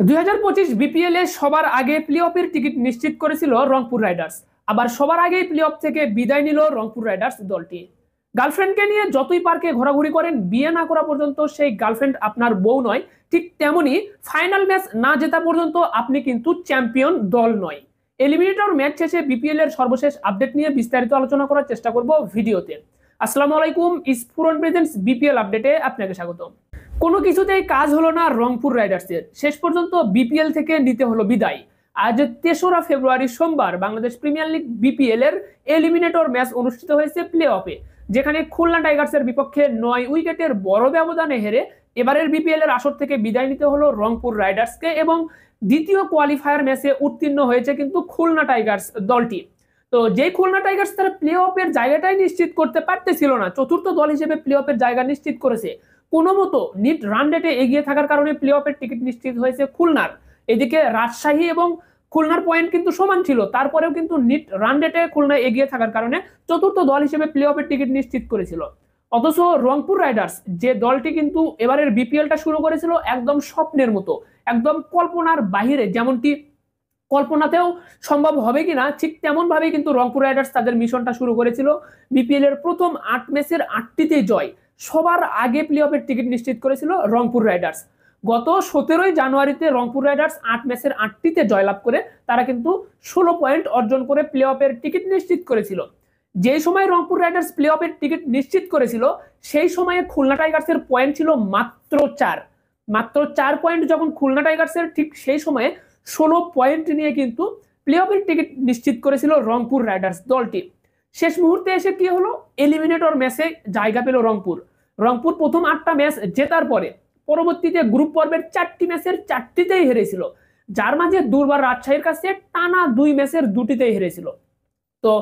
2025 BPL এ সবার আগে play অফের টিকিট নিশ্চিত করেছিল রংপুর রাইডার্স। আবার সবার আগেই প্লে অফ থেকে বিদায় নিল রংপুর রাইডার্স দলটি। গার্লফ্রেন্ডকে নিয়ে যতই পার্কে ঘোরাঘুরি করেন, বিয়ে না করা পর্যন্ত সেই গার্লফ্রেন্ড আপনার বউ নয়। ঠিক তেমনি ফাইনাল ম্যাচ না জেতা পর্যন্ত আপনি কিন্তু চ্যাম্পিয়ন দল নয়। এলিমিনেটর ম্যাচ শেষে বিপিএল এর সর্বশেষ আপডেট নিয়ে বিস্তারিত আলোচনা করার চেষ্টা করব ভিডিওতে। আসসালামু আলাইকুম, স্ফুরন প্রেজেন্টস বিপিএল আপডেটে আপনাকে স্বাগত। কোনো কিছুতেই কাজ হলো না রংপুর রাইডার্সের, শেষ পর্যন্ত বিপিএল থেকে নিতে হলো বিদায়। আজ 3রা ফেব্রুয়ারি সোমবার বাংলাদেশ প্রিমিয়ার লিগ বিপিএল এর এলিমিনেটর ম্যাচ অনুষ্ঠিত হয়েছে প্লে অফে, যেখানে খুলনা টাইগার্সের বিপক্ষে 9 উইকেটের বড় ব্যবধানে হেরে এবারের বিপিএল এর আসর থেকে বিদায় নিতে হলো রংপুর রাইডার্সকে এবং দ্বিতীয় কোয়ালিফায়ার ম্যাচে উত্তীর্ণ হয়েছে কিন্তু খুলনা টাইগার্স দলটি। তো যেই খুলনা টাইগার্স তারা প্লে অফের জায়গাটাই নিশ্চিত করতে পারতেছিল না, চতুর্থ দল হিসেবে প্লে অফের জায়গা নিশ্চিত করেছে। কোনো মতো নিট রান রেটে এগিয়ে থাকার কারণে প্লে অফের টিকিট নিশ্চিত হয়েছে খুলনার। এদিকে রাজশাহী এবং খুলনার পয়েন্ট কিন্তু সমান ছিল, তারপরেও কিন্তু নিট রান রেটে খুলনা এগিয়ে থাকার কারণে চতুর্থ দল হিসেবে প্লে অফের টিকিট নিশ্চিত করেছিল। অথচ রংপুর রাইডার্স যে দলটি কিন্তু এবারের বিপিএলটা শুরু করেছিল একদম স্বপ্নের মতো, একদম কল্পনার বাহিরে, যেমনটি কল্পনাতেও সম্ভব হবে কিনা ঠিক তেমন ভাবে কিন্তু রংপুর রাইডার্স তাদের মিশনটা শুরু করেছিল। বিপিএল এর প্রথম 8 ম্যাচের 8টিতেই জয়, সবার আগে প্লে অফের টিকিট নিশ্চিত করেছিল রংপুর রাইডার্স। গত 17ই জানুয়ারিতে রংপুর রাইডার্স 8 ম্যাচের 8টিতে জয়লাভ করে তারা কিন্তু 16 পয়েন্ট অর্জন করে প্লে অফের টিকিট নিশ্চিত করেছিল। যেই সময় রংপুর রাইডার্স প্লে অফের টিকিট নিশ্চিত করেছিল সেই সময়ে খুলনা টাইগার্সের পয়েন্ট ছিল মাত্র 4 পয়েন্ট। যখন খুলনা টাইগার্সের ঠিক সেই সময়ে 16 পয়েন্ট নিয়ে কিন্তু প্লে অফের টিকিট নিশ্চিত করেছিল রংপুর রাইডার্স দলটি। শেষ মুহূর্তে এসে কি হলো, এলিমিনেটর ম্যাচে জায়গা পেল রংপুর প্রথম 8টা ম্যাচ জেতার পরে পরবর্তীতে গ্রুপ পর্বের 4টি ম্যাচের 4টিতেই হেরেছিল, যার মাঝে দুর্বার রাজশাহীর কাছে টানা 2 ম্যাচের 2টিতেই হেরেছিল। তো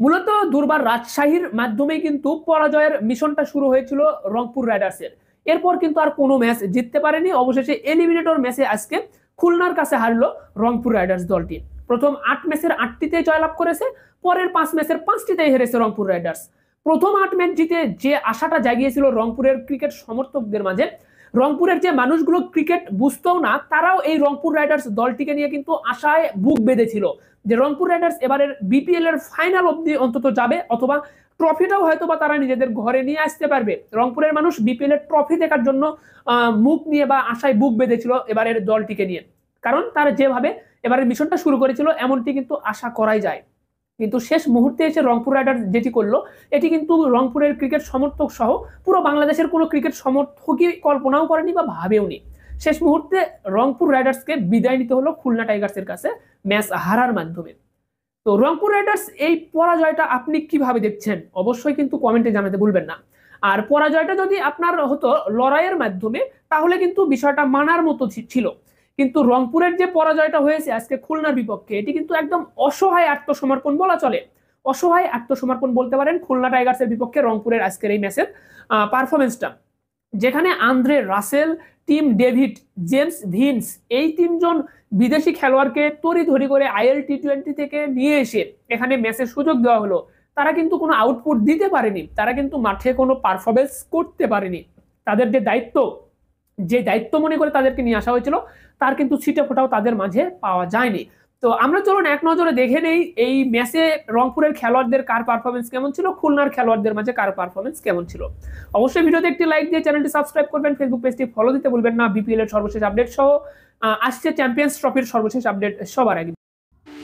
মূলত দুর্বার রাজশাহীর মাধ্যমেই কিন্তু পরাজয়ের মিশনটা শুরু হয়েছিল রংপুর রাইডার্সের। এরপর কিন্তু আর কোনো ম্যাচ জিততে পারেনি, অবশেষে এলিমিনেটর ম্যাচে আজকে খুলনার কাছে হারলো রংপুর রাইডার্স দলটি। প্রথম 8 ম্যাচের 8টিতে জয়লাভ করেছে, পরের 5 ম্যাচের 5টিতেই হেরেছে রংপুর রাইডার্স। প্রথম 8 ম্যাচ জিতে যে আশাটা জাগিয়েছিল রংপুরের ক্রিকেট সমর্থকদের মাঝে, রংপুরের যে মানুষগুলো ক্রিকেট বুঝতেও না তারাও এই রংপুর রাইডার্স দলটিকে নিয়ে কিন্তু আশায় বুক বেঁধেছিল যে রংপুর রাইডার্স এবারের বিপিএল এর ফাইনাল অবধি অন্তত যাবে, অথবা ট্রফিটাও হয়তো বা তারা নিজেদের ঘরে নিয়ে আসতে পারবে। রংপুরের মানুষ বিপিএল এর ট্রফি দেখার জন্য মুখ নিয়ে বা আশায় বুক বেঁধেছিল এবারের দলটিকে নিয়ে, কারণ তারা যেভাবে এবারের মিশনটা শুরু করেছিল এমনটি কিন্তু আশা করাই যায়। কিন্তু শেষ মুহূর্তে এসে রংপুর রাইডার্স যেটি করলো, এটি কিন্তু রংপুরের ক্রিকেট সমর্থক সহ পুরো বাংলাদেশের কোনো ক্রিকেট সমর্থকই কল্পনাও করেনি বা ভাবেওনি। শেষ মুহূর্তে রংপুর রাইডার্সকে বিদায় নিতে হলো খুলনা টাইগার্সের কাছে ম্যাচ হারার মাধ্যমে। তো রংপুর রাইডার্স এই পরাজয়টা আপনি কিভাবে দেখছেন অবশ্যই কিন্তু কমেন্টে জানাতে ভুলবেন না। আর পরাজয়টা যদি আপনার হতো লড়াইয়ের মাধ্যমে তাহলে কিন্তু বিষয়টা মানার মতো ছিল, কিন্তু রংপুরের যে পরাজয়টা হয়েছে আজকে খুলনার বিপক্ষে, এটি কিন্তু একদম অসহায় আত্মসমর্পণ বলা চলে। অসহায় আত্মসমর্পণ বলতে পারেন খুলনা টাইগার্সের বিপক্ষে রংপুরের আজকের এই ম্যাচের পারফরমেন্সটা, যেখানে Andre Russell, Tim David, James Vince এই 3জন বিদেশি খেলোয়াড়কে তড়িঘড়ি করে আইএল টি20 থেকে নিয়ে এসে এখানে ম্যাচের সুযোগ দেওয়া হলো। তারা কিন্তু কোনো আউটপুট দিতে পারেনি, তারা কিন্তু মাঠে কোনো পারফরমেন্স করতে পারেনি। তাদের যে দায়িত্ব মনে করে তাদেরকে নিয়ে আসা হয়েছিল তার কিন্তু ছিটে ফোটাও তাদের মাঝে পাওয়া যায়নি। তো আমরা চলুন এক নজরে দেখে নেই এই ম্যাচে রংপুরের খেলোয়াড়দের কার পারফরমেন্স কেমন ছিল, খুলনার খেলোয়াড়দের মাঝে কার পারফরমেন্স কেমন ছিল। অবশ্যই ভিডিওতে একটি লাইক দিয়ে চ্যানেলটি সাবস্ক্রাইব করবেন, ফেসবুক পেজটি ফলো দিতে ভুলবেন না। বিপিএল এর সর্বশেষ আপডেট সহ আসছে চ্যাম্পিয়ন্স ট্রফির সর্বশেষ আপডেট সবার আগে।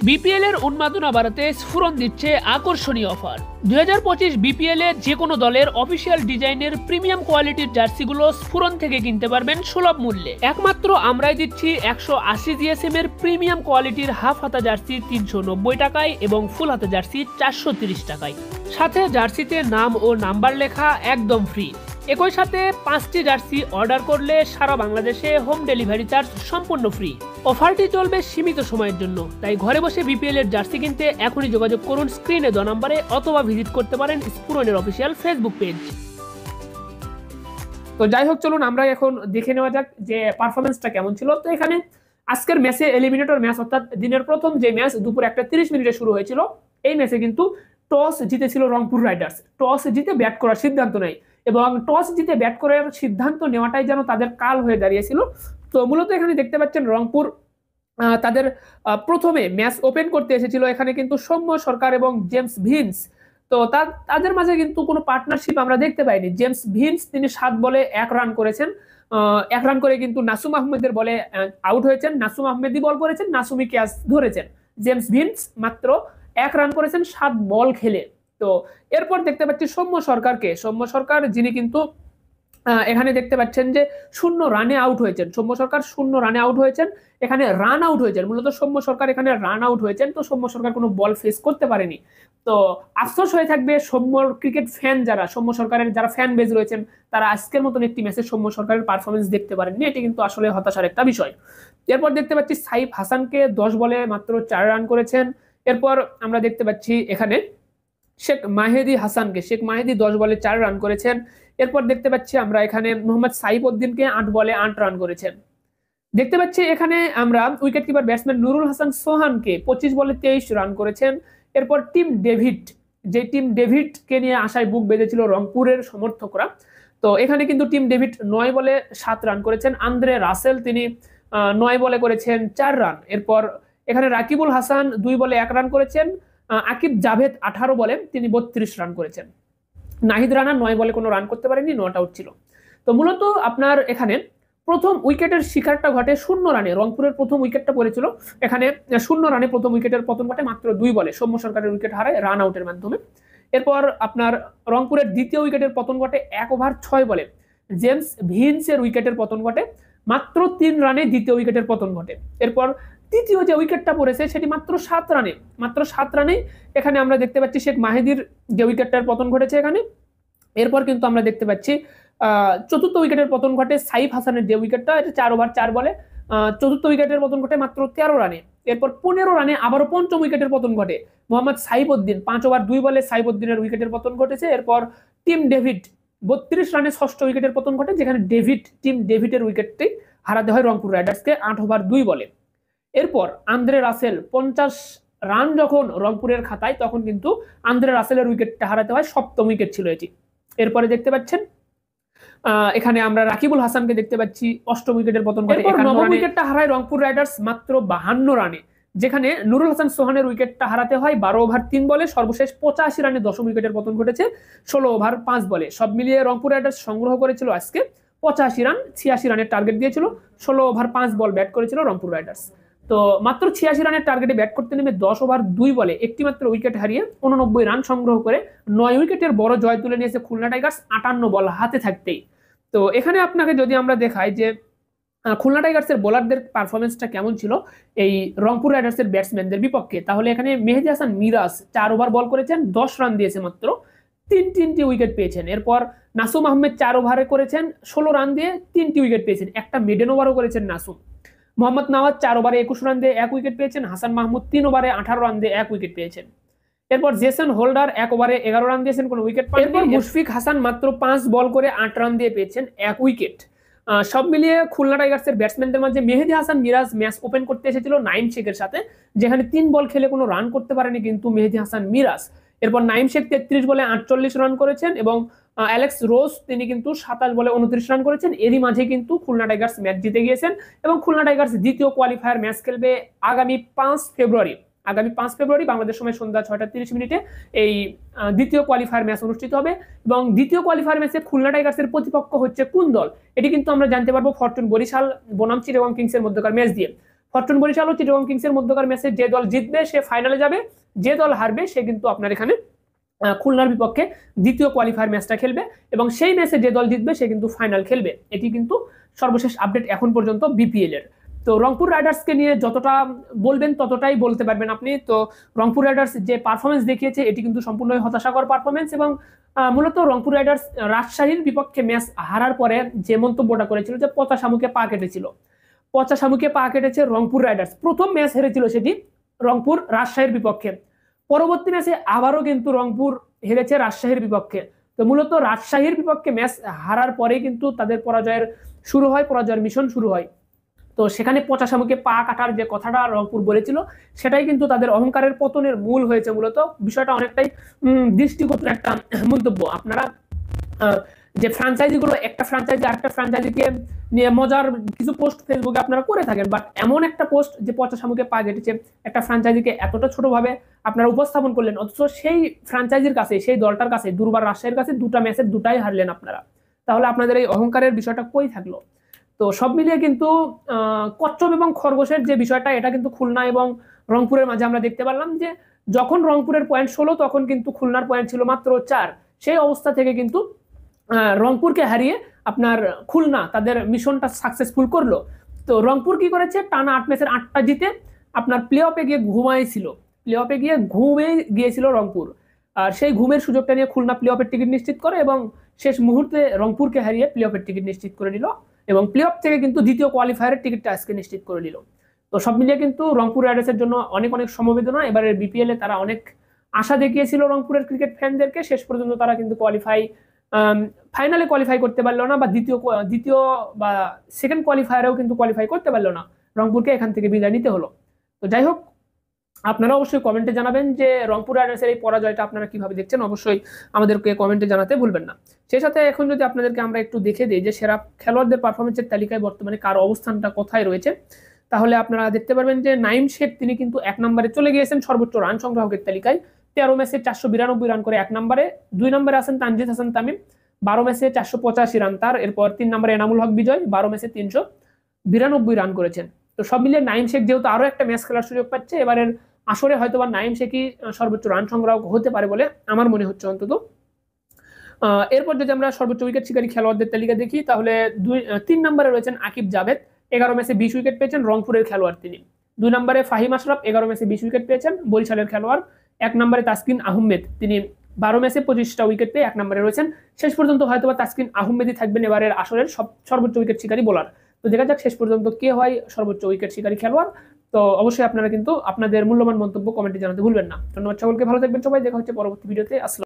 বিপিএল এর উন্মাদনা বাড়াতে স্ফুরন দিচ্ছে আকর্ষণীয় অফার। 2025 বিপিএল এ যে কোনো দলের অফিসিয়াল ডিজাইনের প্রিমিয়াম কোয়ালিটির জার্সিগুলো স্ফুরন থেকে কিনতে পারবেন সুলভ মূল্যে। একমাত্র আমরাই দিচ্ছি 180 জিএসএম এর প্রিমিয়াম কোয়ালিটির হাফ হাতা জার্সি 390 টাকায় এবং ফুল হাতা জার্সি 430 টাকায়। সাথে জার্সিতে নাম ও নাম্বার লেখা একদম ফ্রি। একই সাথে 5টি জার্সি অর্ডার করলে সারা বাংলাদেশে হোম ডেলিভারি চার্জ সম্পূর্ণ ফ্রি। অফারটি চলবে সীমিত সময়ের জন্য, তাই ঘরে বসে বিপিএল এর জার্সি কিনতে এখনই যোগাযোগ করুন স্ক্রিনে দেওয়া নম্বরে, অথবা ভিজিট করতে পারেন স্ফুরনের অফিসিয়াল ফেসবুক পেজ। তো যাই হোক, চলুন আমরা এখন দেখে নেওয়া যাক যে পারফরমেন্সটা কেমন ছিল। তো এখানে আজকের ম্যাচে এলিমিনেটর ম্যাচ অর্থাৎ দিনের প্রথম যে ম্যাচ দুপুর 1:30 মিনিটে শুরু হয়েছিল, এই ম্যাচে কিন্তু টস জিতেছিল রংপুর রাইডার্স। টস জিতে ব্যাট করার সিদ্ধান্ত নেয় এবং টস জিতে ব্যাট করার সিদ্ধান্ত নেওয়াটাই যেন তাদের কাল হয়ে দাঁড়িয়েছিল। তো মূলত এখানে দেখতে পাচ্ছেন রংপুর তাদের প্রথমে ম্যাচ ওপেন করতে এসেছিল এখানে কিন্তু সৌম্য সরকার এবং জেমস ভিন্স। তো তাদের মাঝে কিন্তু কোনো পার্টনারশিপ আমরা দেখতে পাইনি। জেমস ভিন্স তিনি 7 বলে 1 রান করেছেন, 1 রান করে কিন্তু নাসুম আহমেদের বলে আউট হয়েছেন। নাসুম আহমেদই বল করেছেন, নাসুমি ক্যাচ ধরেছেন। জেমস ভিন্স মাত্র 1 রান করেছেন 7 বল খেলে। তো এরপর দেখতে পাচ্ছি সৌম্য সরকার যিনি কিন্তু এখানে দেখতে পাচ্ছেন যে 0 রানে আউট হয়েছেন। সৌম্য সরকার 0 রানে আউট হয়েছেন, এখানে রান আউট হয়েছেন। মূলত সৌম্য সরকার এখানে রান আউট হয়েছেন। তো সৌম্য সরকার কোনো বল ফেস করতে পারেনি। তো আফসোস হয়ে থাকবে সৌম্য ক্রিকেট ফ্যান যারা, সৌম্য সরকারের যারা ফ্যান বেজ রয়েছেন, তারা আজকের মতন একটি ম্যাচে সৌম্য সরকারের পারফরমেন্স দেখতে পারেননি। এটি কিন্তু আসলে হতাশার একটা বিষয়। এরপর দেখতে পাচ্ছি সাইফ হাসানকে 10 বলে মাত্র 4 রান করেছেন। এরপর আমরা দেখতে পাচ্ছি এখানে শেখ মাহেদি 10 বলে 4 রান করেছেন। এরপর দেখতে পাচ্ছি আমরা এখানে মোহাম্মদ সাইফ উদ্দিনকে 8 বলে 8 রান করেছেন। দেখতে পাচ্ছি এখানে আমরা wicket keeper batsman Nurul Hasan সোহানকে 25 বলে 23 রান করেছেন। এরপর টিম ডেভিডকে নিয়ে আশায় বুক বেঁধেছিল রংপুরের সমর্থকরা। তো এখানে কিন্তু টিম ডেভিড 9 বলে 7 রান করেছেন। আন্দ্রে রাসেল তিনি 9 বলে করেছেন 4 রান। এরপর এখানে রাকিবুল হাসান 2 বলে 1 রান করেছেন। আকিব জাভেদ 18 বলে তিনি 32 রান করেছেন। নাহিদ রানা 9 বলে কোনো রান করতে পারেনি, নট আউট ছিল। তো মূলত আপনার এখানে প্রথম উইকেটের শিকারটা ঘটে 0 রানে। রংপুরের প্রথম উইকেটটা পড়েছিল এখানে 0 রানে প্রথম উইকেটের পতন ঘটে মাত্র 2 বলে। সৌম্য সরকারের উইকেট হারায় রান আউটের মাধ্যমে। এরপর আপনার রংপুরের দ্বিতীয় উইকেটের পতন ঘটে 1 ওভার 6 বলে। জেমস ভিন্সের উইকেটের পতন ঘটে মাত্র 3 রানে, দ্বিতীয় উইকেটের পতন ঘটে। এরপর তৃতীয় যে উইকেটটা পড়েছে সেটি মাত্র 7 রানে এখানে আমরা দেখতে পাচ্ছি শেখ মাহেদির যে উইকেটটার পতন ঘটেছে এখানে। এরপর কিন্তু আমরা দেখতে পাচ্ছি চতুর্থ উইকেটের পতন ঘটে সাইফ হাসানের যে উইকেটটা, এটা 4 ওভার 4 বলে। চতুর্থ উইকেটের পতন ঘটে মাত্র 13 রানে। এরপর 15 রানে আবারও পঞ্চম উইকেটের পতন ঘটে মোহাম্মদ সাইফ উদ্দিন, 5 ওভার 2 বলে সাইফ উদ্দিনের উইকেটের পতন ঘটেছে। এরপর টিম ডেভিড 32 রানে ষষ্ঠ উইকেটের পতন ঘটে, যেখানে টিম ডেভিডের উইকেটটি হারাতে হয় রংপুর রাইডার্সকে 8 ওভার 2 বলে। এরপর আন্দ্রে রাসেল 50 রান যখন রংপুরের খাতায়, তখন কিন্তু আন্দ্রে রাসেলের উইকেটটা হারাতে হয়, সপ্তম উইকেট ছিল এটি। এরপরে দেখতে পাচ্ছেন এখানে আমরা রাকিবুল হাসানকে দেখতে পাচ্ছি 8ম উইকেটের পতন ঘটে। নবম উইকেটটা হারায় রংপুর রাইডার্স মাত্র 52 রানে, যেখানে নুরুল হাসান সোহানের উইকেটটা হারাতে হয় 12 ওভার 3 বলে। সর্বশেষ 85 রানে 10ম উইকেটের পতন ঘটেছে 16 ওভার 5 বলে। সব মিলিয়ে রংপুর রাইডার্স সংগ্রহ করেছিল আজকে 85 রান, 86 রানের টার্গেট দিয়েছিল। 16 ওভার 5 বল ব্যাট করেছিল রংপুর রাইডার্স। তো মাত্র 86 রানের টার্গেটে ব্যাট করতে নেমে 10 ওভার 2 বলে একটি মাত্র উইকেট হারিয়ে 89 রান সংগ্রহ করে 9 উইকেটের বড় জয় তুলে নিয়েছে খুলনা টাইগার্স 58 বল হাতে থাকতেই। তো এখানে আপনাকে যদি আমরা দেখাই যে খুলনা টাইগার্সের বোলারদের পারফরমেন্সটা কেমন ছিল এই রংপুর রাইডার্সের ব্যাটসম্যানদের বিপক্ষে, তাহলে এখানে মেহেদী হাসান মিরাজ 4 ওভার বল করেছেন, 10 রান দিয়েছে মাত্র, তিনটি উইকেট পেয়েছেন। এরপর নাসুম আহমেদ 4 ওভারে করেছেন 16 রান দিয়ে 3টি উইকেট পেয়েছেন, একটা মিডেন ওভারও করেছেন নাসুম। মোহাম্মদ নওয়াজ 4 ওভারে 21 রান দিয়ে 1 উইকেট পেয়েছেন। হাসান মাহমুদ 3 ওভারে 18 রান দিয়ে 1 উইকেট পেয়েছেন। এরপর জেসন হোল্ডার 1 ওভারে 11 রান দিয়েছেন, কোনো উইকেট পাননি। এরপর মুশফিক হাসান মাত্র 5 বল করে 8 রান দিয়ে পেয়েছেন 1 উইকেট। সব মিলিয়ে খুলনা টাইগার্সের ব্যাটসম্যানদের মাঝে মেহেদী হাসান মিরাজ ম্যাচ ওপেন করতে এসেছিল নাইম শেখের সাথে, যেখানে 3 বল খেলে কোনো রান করতে পারেনি কিন্তু মেহেদী হাসান মিরাজ। এরপর নাইম শেখ 33 বলে 48 রান করেছেন এবং অ্যালেক্স রোজ তিনি কিন্তু 27 বলে 29 রান করেছেন। এরই মাঝে কিন্তু খুলনা টাইগার্স ম্যাচ জিতে গিয়েছেন এবং খুলনা টাইগার্স দ্বিতীয় কোয়ালিফায়ার ম্যাচ খেলবে আগামী 5 ফেব্রুয়ারি বাংলাদেশ সময় সন্ধ্যা 6:30 এই দ্বিতীয় কোয়ালিফায়ার ম্যাচ অনুষ্ঠিত হবে। এবং দ্বিতীয় কোয়ালিফায়ার ম্যাচে খুলনা টাইগার্সের প্রতিপক্ষ হচ্ছে কোন দল, এটি কিন্তু আমরা জানতে পারবো ফরচুন বরিশাল বনাম চিটাগং কিংসের মধ্যকার ম্যাচ দিয়ে। ফরচুন বরিশাল ও চিটাগং কিংসের মধ্যকার ম্যাচে যে দল জিতবে সে ফাইনালে যাবে, যে দল হারবে সে কিন্তু আপনার এখানে খুলনার বিপক্ষে দ্বিতীয় কোয়ালিফায়ার ম্যাচটা খেলবে এবং সেই ম্যাচে যে দল জিতবে সে কিন্তু ফাইনাল খেলবে। এটি কিন্তু সর্বশেষ আপডেট এখন পর্যন্ত বিপিএল এর। তো রংপুর রাইডার্সকে নিয়ে যতটা বলবেন ততটাই বলতে পারবেন আপনি। তো রংপুর রাইডার্স যে পারফরমেন্স দেখিয়েছে এটি কিন্তু সম্পূর্ণই হতাশাকর পারফরমেন্স এবং মূলত রংপুর রাইডার্স রাজশাহীর বিপক্ষে ম্যাচ হারার পরে যে মন্তব্যটা করেছিল যে পচা শামুকে পা কেটেছে রংপুর রাইডার্স। প্রথম ম্যাচ হেরেছিল সেটি রংপুর রাজশাহীর বিপক্ষে, পরবর্তী ম্যাচে আবারও কিন্তু রংপুর হেরেছে রাজশাহীর বিপক্ষে। তো মূলত রাজশাহীর বিপক্ষে ম্যাচ হারার পরে কিন্তু তাদের পরাজয়ের মিশন শুরু হয়। তো সেখানে পচা শামুকে পা কাটার যে কথাটা রংপুর বলেছিল সেটাই কিন্তু তাদের অহংকারের পতনের মূল হয়েছে। মূলত বিষয়টা অনেকটাই দৃষ্টিগোচর একটা মন্তব্য। আপনারা যে ফ্র্যাঞ্চাইজিগুলো একটা ফ্র্যাঞ্চাইজি আরেকটা ফ্র্যাঞ্চাইজিকে নিয়ে মজার কিছু পোস্ট ফেসবুকে আপনারা করে থাকেন, বাট এমন একটা পোস্ট যে পচা শামুকে পা কেটেছে, একটা ফ্র্যাঞ্চাইজিকে এতটা ছোটভাবে আপনারা উপস্থাপন করলেন, অথচ সেই ফ্র্যাঞ্চাইজির কাছে, সেই দলটার কাছে, দুর্বার রাজশাহীর কাছে দুটা ম্যাচের দুটাই হারলেন আপনারা। তাহলে আপনাদের এই অহংকারের বিষয়টা কই থাকলো? তো সব মিলিয়ে কিন্তু কচ্ছপ এবং খরগোশের যে বিষয়টা, এটা কিন্তু খুলনা এবং রংপুরের মাঝে আমরা দেখতে পারলাম যে যখন রংপুরের পয়েন্ট 16 তখন কিন্তু খুলনার পয়েন্ট ছিল মাত্র 4। সেই অবস্থা থেকে কিন্তু রংপুরকে হারিয়ে আপনার খুলনা তাদের মিশনটা সাকসেসফুল করলো। তো রংপুর কি করেছে, টানা 8 ম্যাচের 8টা জিতে আপনার প্লে অফে গিয়ে ঘুমাইছিল, প্লে অফে গিয়ে ঘুমে গিয়েছিল রংপুর। আর সেই ঘুমের সুযোগটা নিয়ে খুলনা প্লে অফের টিকিট নিশ্চিত করে এবং শেষ মুহূর্তে রংপুরকে হারিয়ে প্লে অফের টিকিট নিশ্চিত করে দিল এবং প্লে অফ থেকে কিন্তু দ্বিতীয় কোয়ালিফায়ারের টিকিটটা আজকে নিশ্চিত করে দিল। তো সব মিলিয়ে কিন্তু রংপুর রাইডার্সের জন্য অনেক অনেক সমবেদনা। এবারের বিপিএল এ তারা অনেক আশা দেখিয়েছিল রংপুরের ক্রিকেট ফ্যানদেরকে, শেষ পর্যন্ত তারা কিন্তু ফাইনালে কোয়ালিফাই করতে পারলো না, বা দ্বিতীয় বা সেকেন্ড কোয়ালিফায়ারেও কিন্তু কোয়ালিফাই করতে পারলো না, রংপুরকে এখান থেকে বিদায় নিতে হলো। তো যাই হোক, আপনারা অবশ্যই কমেন্টে জানাবেন যে রংপুর রাইডার্সের এই পরাজয়টা আপনারা কিভাবে দেখছেন, অবশ্যই আমাদেরকে কমেন্টে জানাতে ভুলবেন না। সেই সাথে এখন যদি আপনাদেরকে আমরা একটু দেখে দিই যে সেরা খেলোয়াড়দের পারফরমেন্সের তালিকায় বর্তমানে কার অবস্থানটা কোথায় রয়েছে, তাহলে আপনারা দেখতে পারবেন যে নাইম শেখ তিনি কিন্তু 1 নম্বরে চলে গিয়েছেন সর্বোচ্চ রান সংগ্রাহকের তালিকায়। 13 ম্যাচে 492 রান করে 1 নম্বরে। 2 নম্বরে আছেন তানজিদ হাসান তামিম, 12 ম্যাচে 485 রান তার। এরপর 3 নম্বরে এনামুল হক বিজয়, 12 ম্যাচে 392 রান করেছেন। তো সব মিলিয়ে নাইম শেখ যেহেতু আরো একটা ম্যাচ খেলার সুযোগ পাচ্ছে, এবারের আসরে হয়তোবা নাইম শেখই সর্বোচ্চ রান সংগ্রাহক হতে পারে বলে আমার মনে হচ্ছে অন্তত। এরপর যদি আমরা সর্বোচ্চ উইকেট শিকারী খেলোয়াড়দের তালিকা দেখি, তাহলে 3 নম্বরে রয়েছেন আকিব জাভেদ, 11 ম্যাচে 20 উইকেট পেয়েছেন, রংপুরের খেলোয়াড় তিনি। 2 নম্বরে ফাহিম আশরাফ, 11 ম্যাচে 20 উইকেট পেয়েছেন, বরিশালের খেলোয়াড়। 1 নম্বরে তাসকিন আহমেদ, তিনি 12 ম্যাচে 25টা উইকেট পেয়ে 1 নম্বরে রয়েছেন। শেষ পর্যন্ত হয়তোবা তাসকিন আহমেদই থাকবেন এবারের আসরের সর্বোচ্চ উইকেট শিকারী বোলার। তো দেখা যাক শেষ পর্যন্ত কে হয় সর্বোচ্চ উইকেট শিকারী খেলোয়াড়। তো অবশ্যই আপনারা কিন্তু আপনাদের মূল্যবান মন্তব্য কমেন্টে জানাতে ভুলবেন না। ধন্যবাদ সকলকে, ভালো থাকবেন সবাই, দেখা হচ্ছে পরবর্তী ভিডিওতে। আসসালাম।